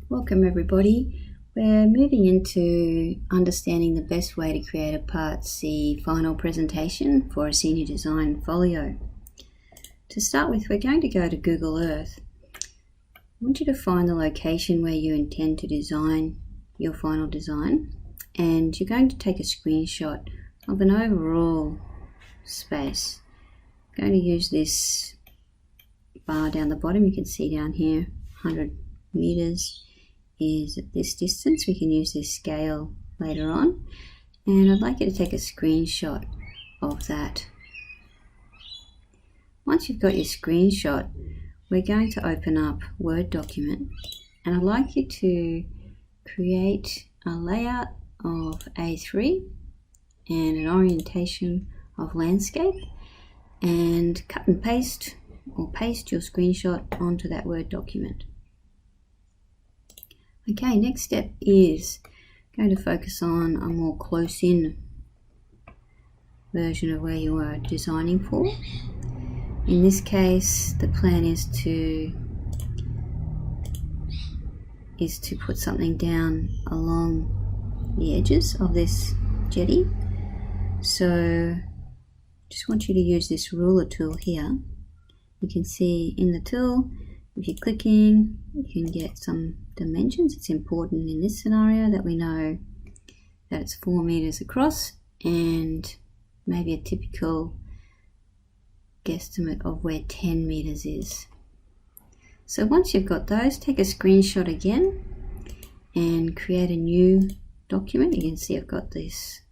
Welcome everybody. We're moving into understanding the best way to create a Part C final presentation for a senior design folio. To start with, we're going to go to Google Earth. I want you to find the location where you intend to design your final design, and you're going to take a screenshot of an overall space. I'm going to use this bar down the bottom. You can see down here 100 meters is at this distance. We can use this scale later on, and I'd like you to take a screenshot of that. Once you've got your screenshot, we're going to open up Word document, and I'd like you to create a layout of A3 and an orientation of landscape, and cut and paste or paste your screenshot onto that Word document. Okay, next step is going to focus on a more close-in version of where you are designing for. In this case, the plan is to put something down along the edges of this jetty. So just want you to use this ruler tool here. You can see in the tool, if you're clicking, you can get some dimensions. It's important in this scenario that we know that it's 4 meters across and maybe a typical guesstimate of where 10 meters is. So once you've got those, take a screenshot again and create a new document. You can see I've got this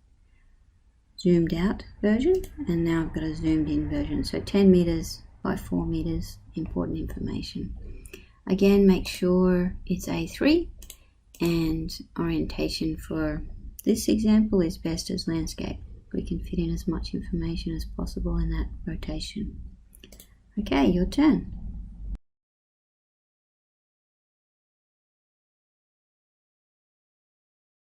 zoomed out version, and now I've got a zoomed in version. So 10 meters by 4 meters, important information. Again, make sure it's A3, and orientation for this example is best as landscape. We can fit in as much information as possible in that rotation. Okay, your turn.